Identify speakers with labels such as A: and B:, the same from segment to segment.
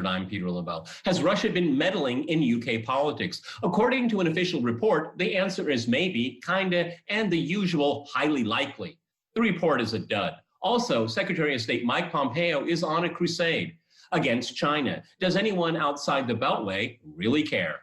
A: I'm Peter Lavelle. Has Russia been meddling in UK politics? According to an official report, the answer is maybe, kinda, and the usual highly likely. The report is a dud. Also, Secretary of State Mike Pompeo is on a crusade against China. Does anyone outside the Beltway really care?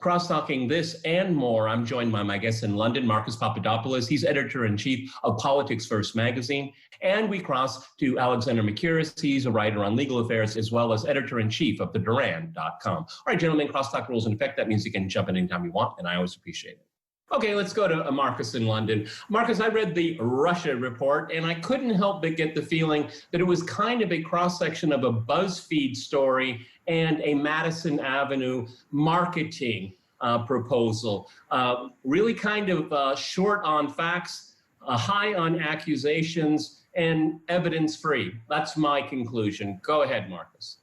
A: Cross-talking this and more, I'm joined by my guest in London, Marcus Papadopoulos. He's editor-in-chief of Politics First magazine. And we cross to Alexander Makiris. He's a writer on legal affairs, as well as editor-in-chief of theduran.com. All right, gentlemen, crosstalk rules in effect. That means you can jump in anytime you want, and I always appreciate it. Okay, let's go to Marcus in London. Marcus, I read the Russia report, and I couldn't help but get the feeling that it was kind of a cross-section of a BuzzFeed story and a Madison Avenue marketing proposal. Really kind of short on facts, high on accusations, and evidence-free. That's my conclusion. Go ahead, Marcus.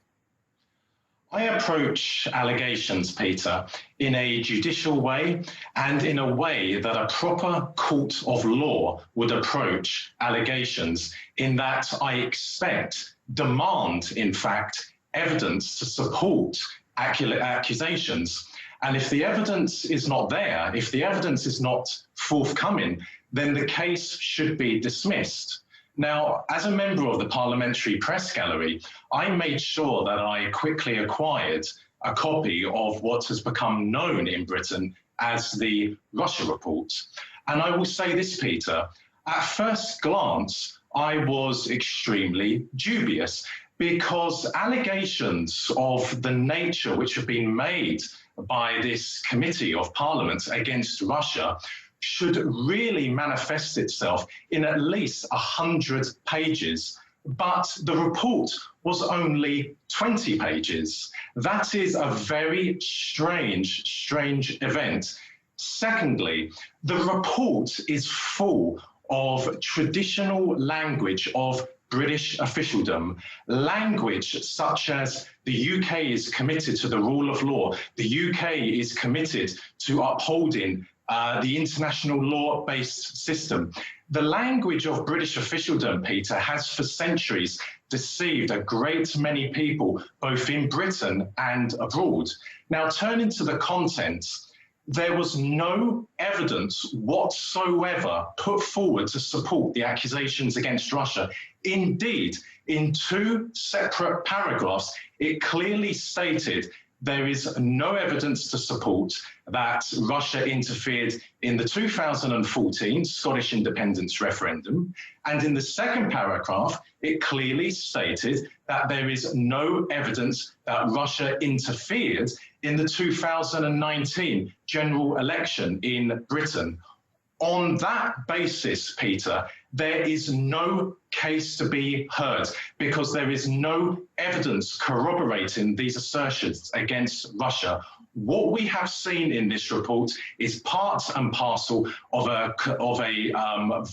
B: I approach allegations, Peter, in a judicial way and in a way that a proper court of law would approach allegations, in that I expect, demand, in fact, evidence to support accusations. And if the evidence is not there, if the evidence is not forthcoming, then the case should be dismissed. Now, as a member of the Parliamentary Press Gallery, I made sure that I quickly acquired a copy of what has become known in Britain as the Russia report. And I will say this, Peter, at first glance, I was extremely dubious, because allegations of the nature which have been made by this committee of Parliament against Russia should really manifest itself in at least 100 pages. But the report was only 20 pages. That is a very strange event. Secondly, the report is full of traditional language of British officialdom, language such as the UK is committed to the rule of law, the UK is committed to upholding the international law-based system. The language of British officialdom, Peter, has for centuries deceived a great many people, both in Britain and abroad. Now, turning to the contents, there was no evidence whatsoever put forward to support the accusations against Russia. Indeed, in two separate paragraphs, it clearly stated there is no evidence to support that Russia interfered in the 2014 Scottish independence referendum. And in the second paragraph, it clearly stated that there is no evidence that Russia interfered in the 2019 general election in Britain. On that basis, Peter, there is no case to be heard, because there is no evidence corroborating these assertions against Russia. What we have seen in this report is part and parcel of a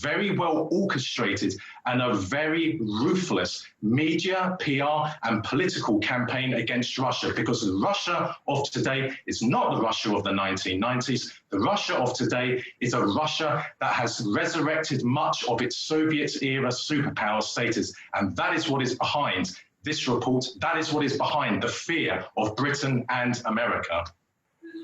B: very well orchestrated and a very ruthless media, PR, and political campaign against Russia, because the Russia of today is not the Russia of the 1990s. The Russia of today is a Russia that has resurrected much of its Soviet-era superpower status, and that is what is behind this report. That is what is behind the fear of Britain and America.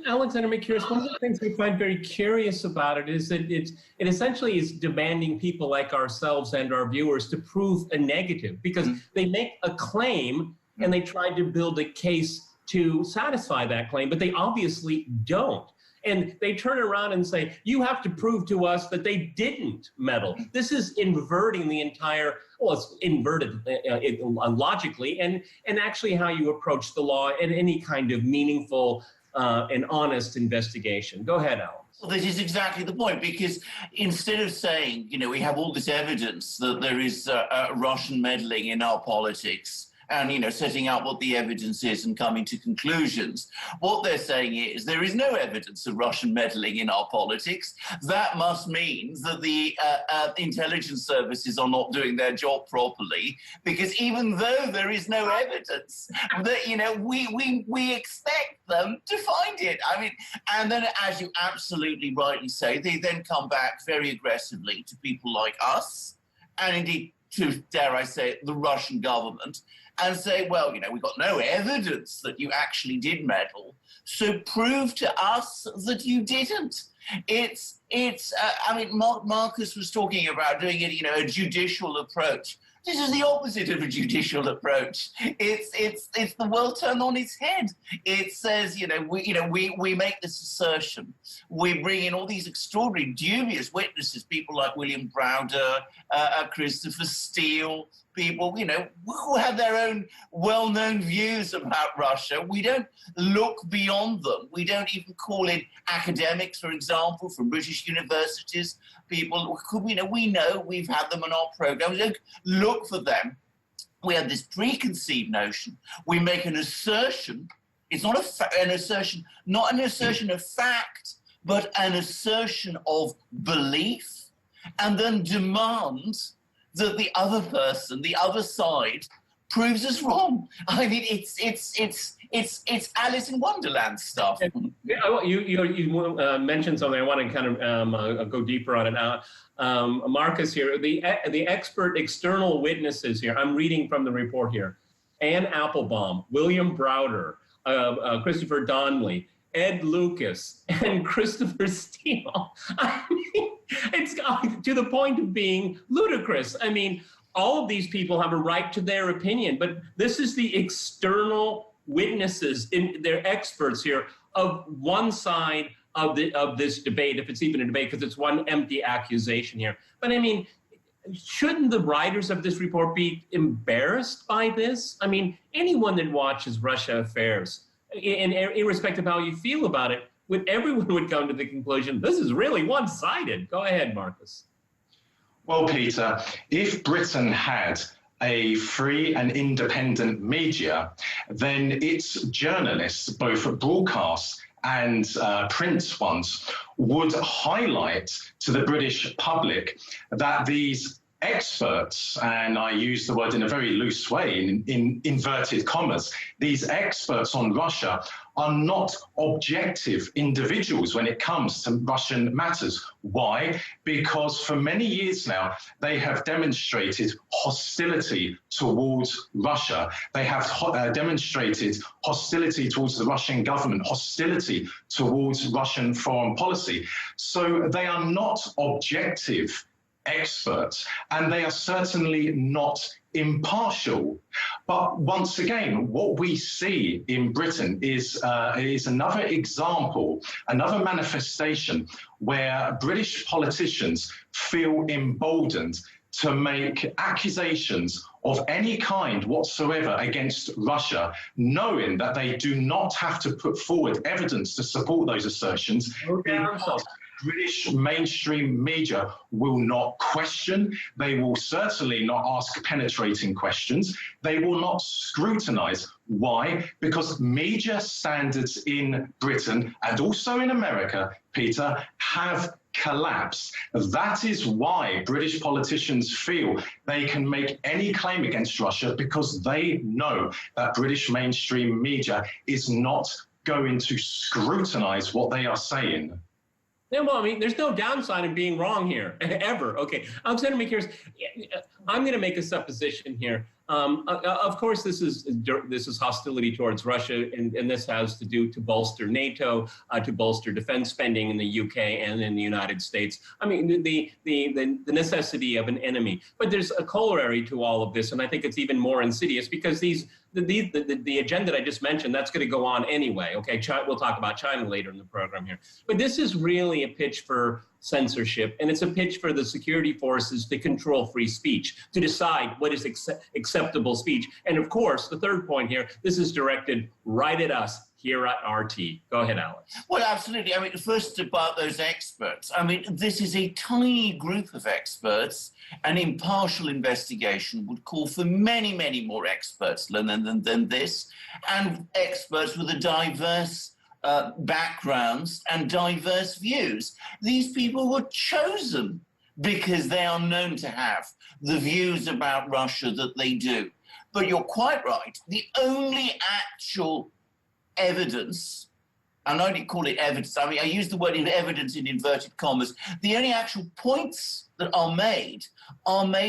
A: Alexander Makiris, one of the things we find very curious about it is that it essentially is demanding people like ourselves and our viewers to prove a negative, because they make a claim and they try to build a case to satisfy that claim, but they obviously don't. And they turn around and say, you have to prove to us that they didn't meddle. This is inverting the entire, well, it's inverted logically, and actually how you approach the law in any kind of meaningful and honest investigation. Go ahead, Alex.
C: Well, this is exactly the point, because instead of saying, you know, we have all this evidence that there is Russian meddling in our politics, and, you know, setting out what the evidence is and coming to conclusions, what they're saying is there is no evidence of Russian meddling in our politics. That must mean that the intelligence services are not doing their job properly, because even though there is no evidence, that, you know, we expect them to find it. I mean, and then, as you absolutely rightly say, they then come back very aggressively to people like us, and indeed to, dare I say it, the Russian government, and say, well, you know, we've got no evidence that you actually did meddle, so prove to us that you didn't. I mean, Marcus was talking about doing it, you know, a judicial approach. This is the opposite of a judicial approach. It's the world turned on its head. It says, we make this assertion. We bring in all these extraordinary, dubious witnesses, people like William Browder, Christopher Steele, people, you know, who have their own well-known views about Russia. We don't look beyond them. We don't even call in academics, for example, from British universities, people who, we know we've had them on our program. We don't look for them. We have this preconceived notion. We make an assertion. It's not an assertion, not an assertion of fact, but an assertion of belief, and then demand that the other person, the other side, proves us wrong. I mean, it's Alice in Wonderland stuff.
A: You mentioned something. I want to kind of go deeper on it. Marcus here, the expert external witnesses here. I'm reading from the report here: Ann Applebaum, William Browder, Christopher Donnelly, Ed Lucas, and Christopher Steele. I mean, it's to the point of being ludicrous. I mean, all of these people have a right to their opinion, but this is the external witnesses, they're experts here of one side of this debate, if it's even a debate, because it's one empty accusation here. But I mean, shouldn't the writers of this report be embarrassed by this? I mean, anyone that watches Russia affairs, irrespective of how you feel about it, everyone would come to the conclusion, this is really one-sided. Go ahead, Marcus.
B: Well, Peter, if Britain had a free and independent media, then its journalists, both broadcast and print ones, would highlight to the British public that these experts, and I use the word in a very loose way, in inverted commas, these experts on Russia are not objective individuals when it comes to Russian matters. Why? Because for many years now, they have demonstrated hostility towards Russia. They have demonstrated hostility towards the Russian government, hostility towards Russian foreign policy. So they are not objective experts, and they are certainly not impartial. But once again, what we see in Britain is another example, another manifestation where British politicians feel emboldened to make accusations of any kind whatsoever against Russia, knowing that they do not have to put forward evidence to support those assertions. Because British mainstream media will not question. They will certainly not ask penetrating questions. They will not scrutinize. Why? Because media standards in Britain and also in America, Peter, have collapsed. That is why British politicians feel they can make any claim against Russia, because they know that British mainstream media is not going to scrutinize what they are saying.
A: Yeah, well, I mean, there's no downside in being wrong here, ever. Okay, Alexander McCure's, I'm going to make a supposition here. Of course, this is hostility towards Russia, and this has to do to bolster NATO, to bolster defense spending in the UK and in the United States. I mean, the necessity of an enemy. But there's a corollary to all of this, and I think it's even more insidious, because the agenda that I just mentioned, that's going to go on anyway. Okay, we'll talk about China later in the program here. But this is really a pitch for censorship, and it's a pitch for the security forces to control free speech, to decide what is acceptable speech. And of course, the third point here, this is directed right at us here at RT. Go ahead, Alex.
C: Well, absolutely. I mean, first about those experts. I mean, this is a tiny group of experts. An impartial investigation would call for many, many more experts than this, and experts with a diverse backgrounds and diverse views. These people were chosen because they are known to have the views about Russia that they do. But you're quite right. The only actual evidence, and I only call it evidence, I mean, I use the word evidence in inverted commas, the only actual points that are made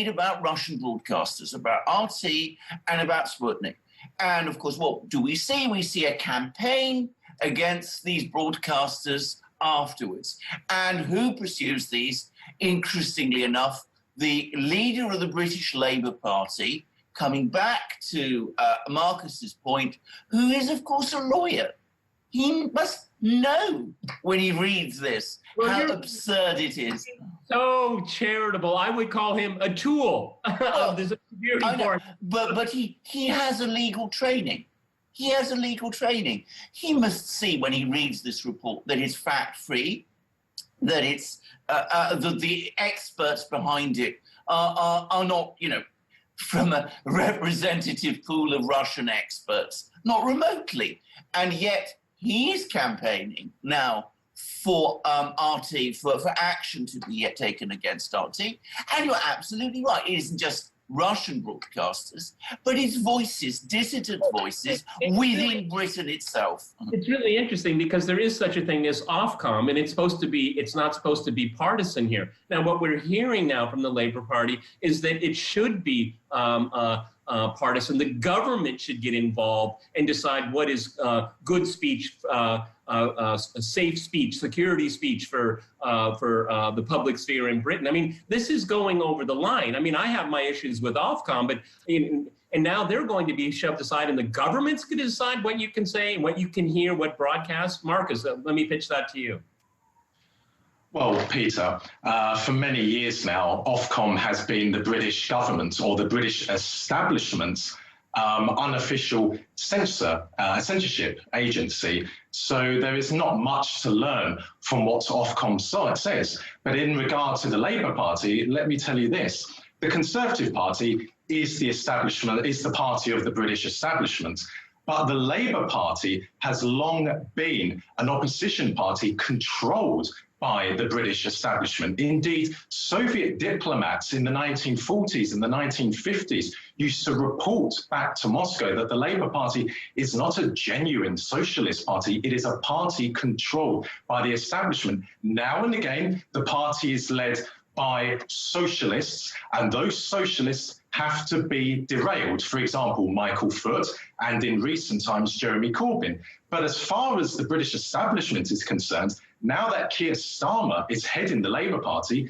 C: about Russian broadcasters, about RT and about Sputnik. And of course, what do we see? We see a campaign against these broadcasters afterwards. And who pursues these? Interestingly enough, the leader of the British Labour Party, coming back to Marcus's point, who is, of course, a lawyer. He must know when he reads this how absurd it is.
A: So charitable. I would call him a tool of the security force.
C: But he has a legal training. He has a legal training. He must see when he reads this report that it's fact-free, that it's that the experts behind it are not, from a representative pool of Russian experts, not remotely. And yet he is campaigning now for RT, for action to be taken against RT. And you're absolutely right. It isn't just Russian broadcasters, but it's voices, dissident voices within Britain itself.
A: It's really interesting because there is such a thing as Ofcom, and it's not supposed to be partisan here. Now, what we're hearing now from the Labour Party is that it should be partisan. The government should get involved and decide what is good speech, safe speech, security speech for the public sphere in Britain. I mean, this is going over the line. I mean, I have my issues with Ofcom, but and now they're going to be shoved aside, and the government's going to decide what you can say, what you can hear, what broadcast. Marcus, let me pitch that to you.
B: Well, Peter, for many years now, Ofcom has been the British government or the British establishment's unofficial censorship agency. So there is not much to learn from what Ofcom says. But in regard to the Labour Party, let me tell you this. The Conservative Party is the establishment, is the party of the British establishment. But the Labour Party has long been an opposition party controlled by the British establishment. Indeed, Soviet diplomats in the 1940s and the 1950s used to report back to Moscow that the Labour Party is not a genuine socialist party. It is a party controlled by the establishment. Now and again, the party is led by socialists, and those socialists have to be derailed. For example, Michael Foot, and in recent times, Jeremy Corbyn. But as far as the British establishment is concerned, now that Keir Starmer is heading the Labour Party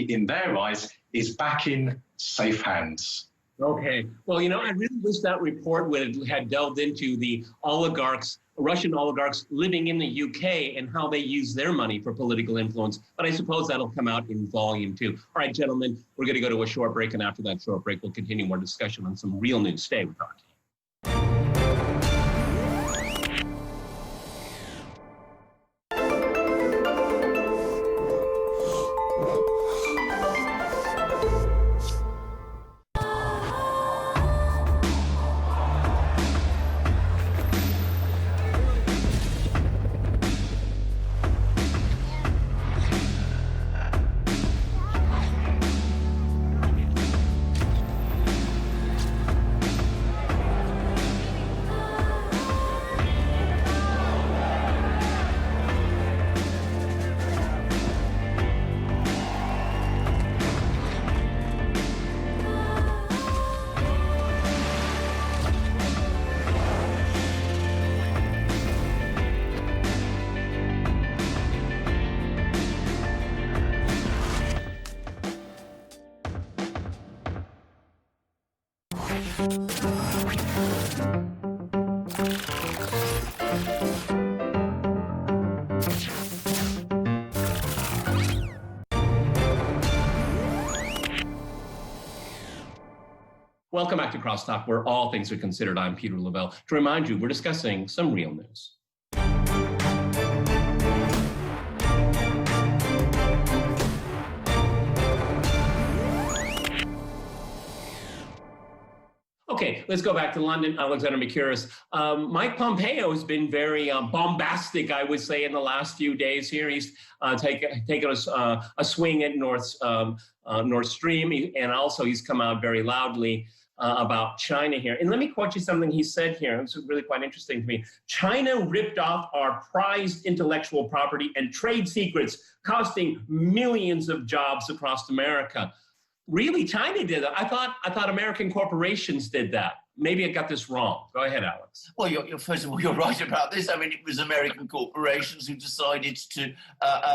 B: in their eyes is back in safe hands.
A: Okay. Well, I really wish that report had delved into the oligarchs, Russian oligarchs living in the UK and how they use their money for political influence. But I suppose that'll come out in volume 2. All right, gentlemen, we're going to go to a short break. And after that short break, we'll continue our discussion on some real news. Stay with us. Welcome back to Crosstalk, where all things are considered. I'm Peter Lavelle. To remind you, we're discussing some real news. Okay, let's go back to London. Alexander Makiris. Mike Pompeo has been very bombastic, I would say, in the last few days here. He's taken a swing at Nord Stream, and also he's come out very loudly about China here. And let me quote you something he said here. It's really quite interesting to me. China ripped off our prized intellectual property and trade secrets, costing millions of jobs across America. Really, China did that? I thought American corporations did that. Maybe I got this wrong. Go ahead, Alex.
C: Well, first of all, you're right about this. I mean, it was American corporations who decided to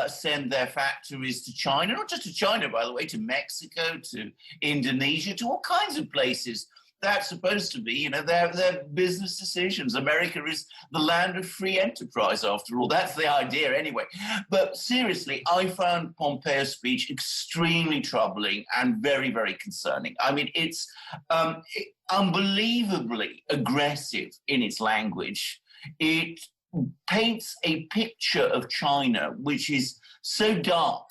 C: send their factories to China, not just to China, by the way, to Mexico, to Indonesia, to all kinds of places. That's supposed to be, their business decisions. America is the land of free enterprise, after all. That's the idea anyway. But seriously, I found Pompeo's speech extremely troubling and very, very concerning. I mean, it's unbelievably aggressive in its language. It paints a picture of China which is so dark.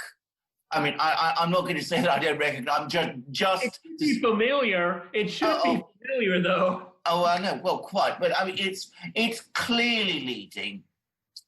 C: I mean, I'm not going to say that I don't recognize. I'm just.
A: It should be familiar. It should be familiar, though.
C: Oh, I know. Well, quite. But I mean, it's clearly leading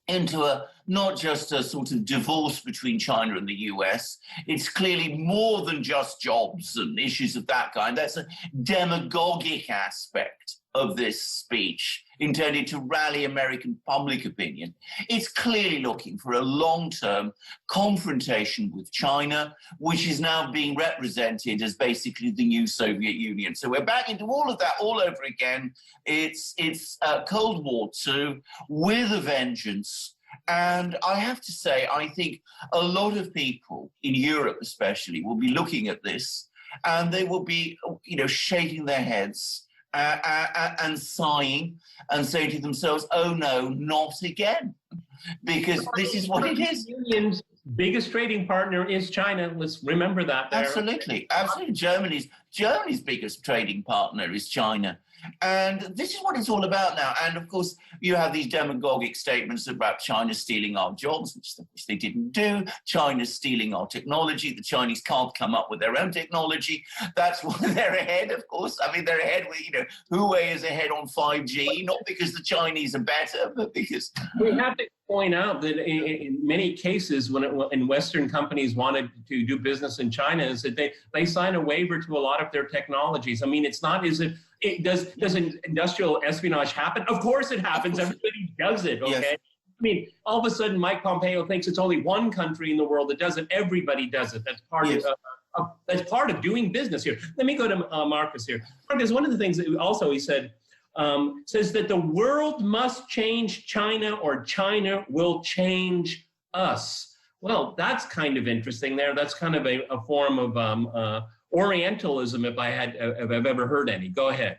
C: into not just a sort of divorce between China and the US. It's clearly more than just jobs and issues of that kind. That's a demagogic aspect of this speech intended to rally American public opinion. It's clearly looking for a long-term confrontation with China, which is now being represented as basically the new Soviet Union. So we're back into all of that all over again. It's Cold War II with a vengeance. And I have to say, I think a lot of people in Europe especially will be looking at this and they will be, shaking their heads and sighing and saying to themselves, oh no, not again. Because this is what it is.
A: Union's biggest trading partner is China. Let's remember that.
C: Absolutely. Germany's biggest trading partner is China. And this is what it's all about now. And of course, you have these demagogic statements about China stealing our jobs, which they didn't do. China's stealing our technology. The Chinese can't come up with their own technology. That's why they're ahead, of course. I mean, they're ahead with, Huawei is ahead on 5G, not because the Chinese are better, but because...
A: We have to point out that in many cases, when Western companies wanted to do business in China, is that they sign a waiver to a lot of their technologies. I mean, it's not as if does industrial espionage happen? Of course it happens. Everybody does it, okay? Yes. I mean, all of a sudden, Mike Pompeo thinks it's only one country in the world that does it. Everybody does it. That's part of doing business here. Let me go to Marcus here. Marcus, one of the things that also he said, says that the world must change China or China will change us. Well, that's kind of interesting there. That's kind of a form of Orientalism, if I've ever heard any. Go ahead.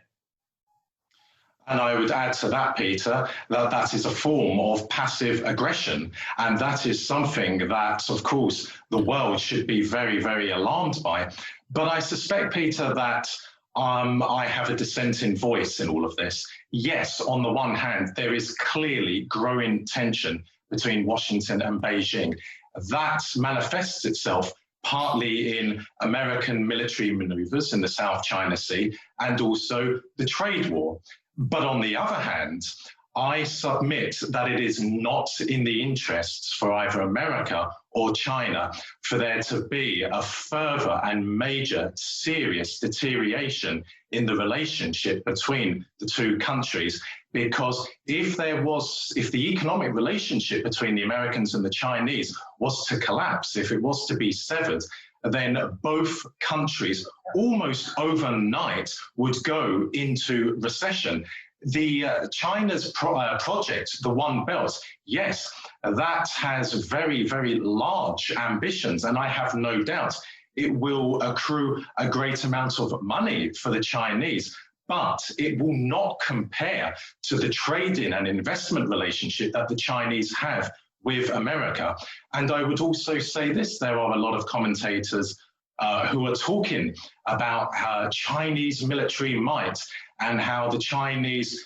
B: And I would add to that, Peter, that is a form of passive aggression. And that is something that, of course, the world should be very, very alarmed by. But I suspect, Peter, that I have a dissenting voice in all of this. Yes, on the one hand, there is clearly growing tension between Washington and Beijing. That manifests itself partly in American military maneuvers in the South China Sea and also the trade war. But on the other hand, I submit that it is not in the interests for either America or China for there to be a further and major serious deterioration in the relationship between the two countries. Because if the economic relationship between the Americans and the Chinese was to collapse, if it was to be severed, then both countries almost overnight would go into recession. China's project, the One Belt, yes, that has very, very large ambitions, and I have no doubt it will accrue a great amount of money for the Chinese, but it will not compare to the trading and investment relationship that the Chinese have with America. And I would also say this, there are a lot of commentators who are talking about Chinese military might and how the Chinese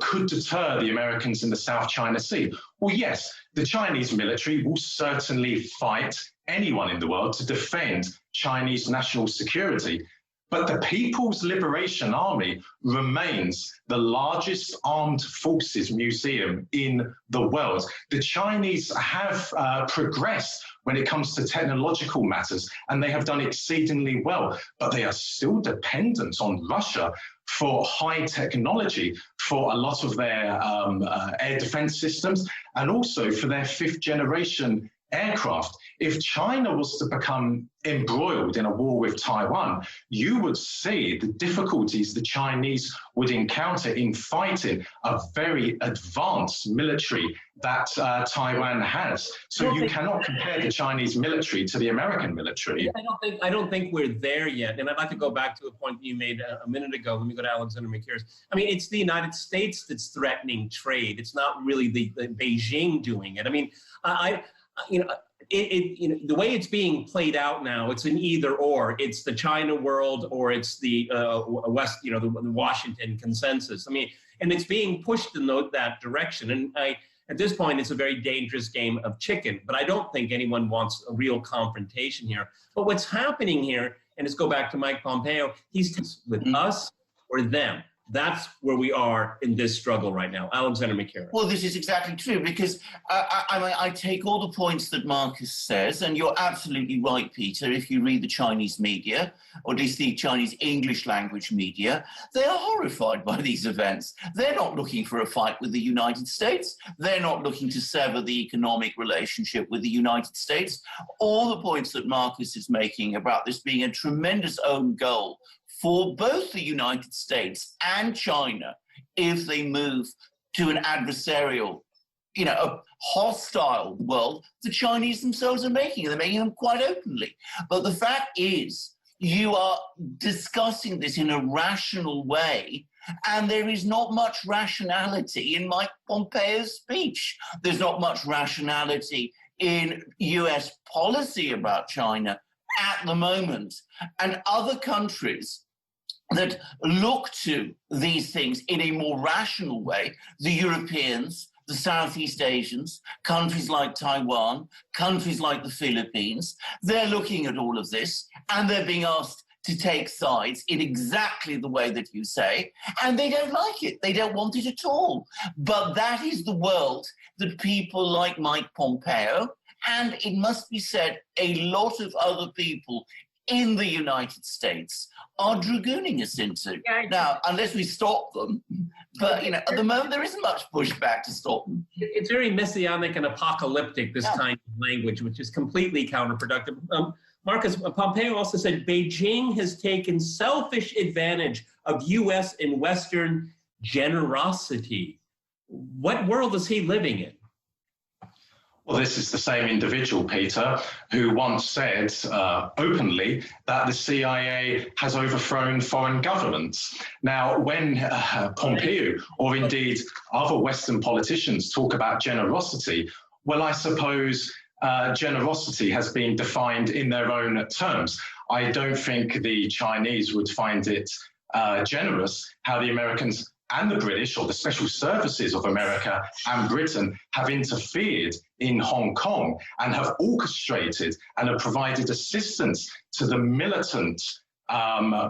B: could deter the Americans in the South China Sea. Well, yes, the Chinese military will certainly fight anyone in the world to defend Chinese national security. But the People's Liberation Army remains the largest armed forces museum in the world. The Chinese have progressed when it comes to technological matters, and they have done exceedingly well, but they are still dependent on Russia for high technology, for a lot of their air defense systems, and also for their fifth generation aircraft. If China was to become embroiled in a war with Taiwan, you would see the difficulties the Chinese would encounter in fighting a very advanced military that Taiwan has. So you cannot compare the Chinese military to the American military.
A: I don't think we're there yet. And I'd like to go back to a point you made a minute ago. Let me go to Alexander Makiris. I mean, it's the United States that's threatening trade. It's not really the Beijing doing it. I mean, the way it's being played out now, it's an either or. It's the China world or it's the West, the Washington consensus. I mean, and it's being pushed in that direction. And at this point, it's a very dangerous game of chicken. But I don't think anyone wants a real confrontation here. But what's happening here, and let's go back to Mike Pompeo, he's with us or them. That's where we are in this struggle right now. Alexander Makiris.
C: Well, this is exactly true, because I take all the points that Marcus says, and you're absolutely right, Peter. If you read the Chinese media, or at least the Chinese English language media, they are horrified by these events. They're not looking for a fight with the United States. They're not looking to sever the economic relationship with the United States. All the points that Marcus is making about this being a tremendous own goal for both the United States and China, if they move to an adversarial, a hostile world, the Chinese themselves are making. They're making them quite openly. But the fact is, you are discussing this in a rational way, and there is not much rationality in Mike Pompeo's speech. There's not much rationality in US policy about China at the moment. And other countries that look to these things in a more rational way, the Europeans, the Southeast Asians, countries like Taiwan, countries like the Philippines, they're looking at all of this and they're being asked to take sides in exactly the way that you say, and they don't like it. They don't want it at all. But that is the world that people like Mike Pompeo, and it must be said, a lot of other people in the United States are dragooning us into. Now, unless we stop them, but at the moment there isn't much pushback to stop them.
A: It's very messianic and apocalyptic, this kind of language, which is completely counterproductive. Marcus, Pompeo also said Beijing has taken selfish advantage of U.S. and Western generosity. What world is he living in?
B: Well, this is the same individual, Peter, who once said openly that the CIA has overthrown foreign governments. Now, when Pompeo, or indeed other Western politicians, talk about generosity, well, I suppose generosity has been defined in their own terms. I don't think the Chinese would find it generous how the Americans and the British, or the special services of America and Britain, have interfered in Hong Kong and have orchestrated and have provided assistance to the militant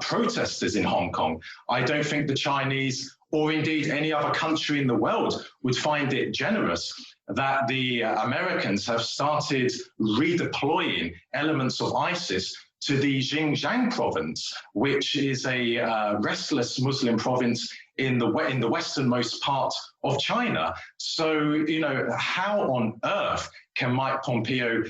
B: protesters in Hong Kong. I don't think the Chinese, or indeed any other country in the world, would find it generous that the Americans have started redeploying elements of ISIS to the Xinjiang province, which is a restless Muslim province in the westernmost part of China. So, how on earth can Mike Pompeo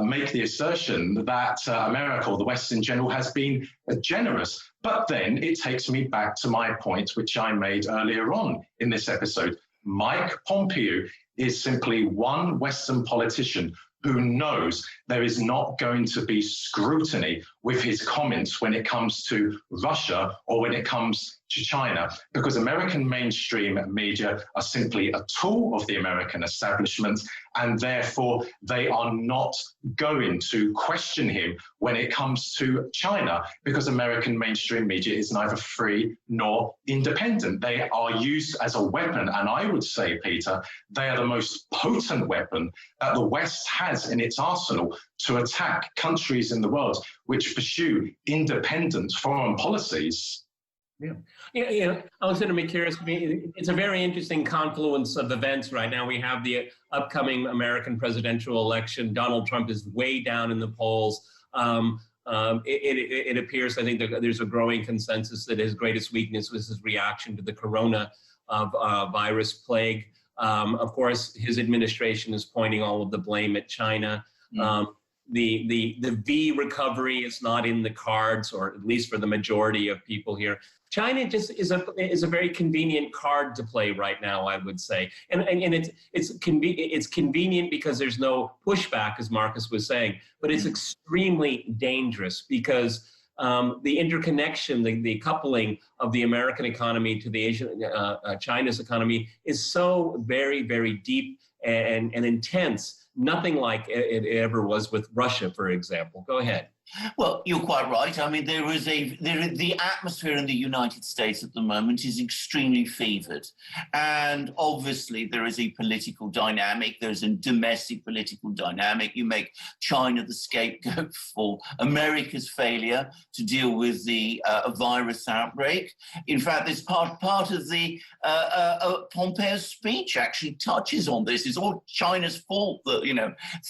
B: make the assertion that America, or the West in general, has been generous? But then it takes me back to my point, which I made earlier on in this episode. Mike Pompeo is simply one Western politician who knows there is not going to be scrutiny with his comments when it comes to Russia or when it comes to China, because American mainstream media are simply a tool of the American establishment, and therefore they are not going to question him when it comes to China, because American mainstream media is neither free nor independent. They are used as a weapon, and I would say, Peter, they are the most potent weapon that the West has in its arsenal to attack countries in the world which pursue independent foreign policies.
A: Yeah. Alexander Makiris, it's a very interesting confluence of events right now. We have the upcoming American presidential election. Donald Trump is way down in the polls. It appears, I think, that there's a growing consensus that his greatest weakness was his reaction to the corona virus plague. Of course, his administration is pointing all of the blame at China. The V recovery is not in the cards, or at least for the majority of people here. China just is a very convenient card to play right now, I would say, and it's convenient because there's no pushback, as Marcus was saying, but it's extremely dangerous because the interconnection, the coupling of the American economy to the China's economy is so very, very deep and intense. Nothing like it ever was with Russia, for example. Go ahead.
C: Well, you're quite right. I mean, the atmosphere in the United States at the moment is extremely fevered. And obviously there is a political dynamic. There's a domestic political dynamic. You make China the scapegoat for America's failure to deal with the virus outbreak. In fact, this part of the Pompeo's speech actually touches on this. It's all China's fault that,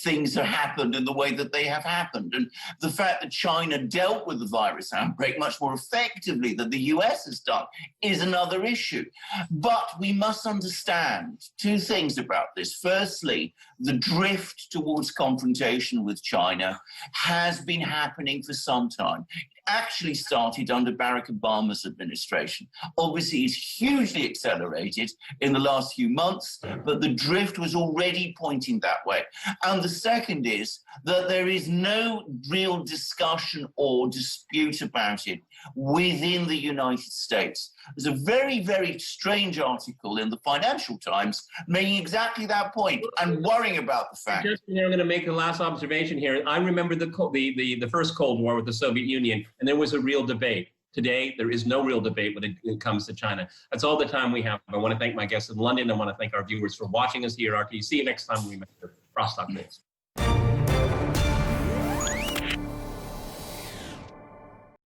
C: things have happened in the way that they have happened. And the fact that China dealt with the virus outbreak much more effectively than the US has done is another issue. But we must understand two things about this. Firstly, the drift towards confrontation with China has been happening for some time. Actually started under Barack Obama's administration. Obviously, it's hugely accelerated in the last few months, but the drift was already pointing that way. And the second is that there is no real discussion or dispute about it within the United States. There's a very, very strange article in the Financial Times making exactly that point and worrying about the fact.
A: I'm going to make a last observation here. I remember the first Cold War with the Soviet Union, and there was a real debate. Today, there is no real debate when it comes to China. That's all the time we have. I want to thank my guests in London. I want to thank our viewers for watching us here at RT. See you next time we make the Crosstalk News.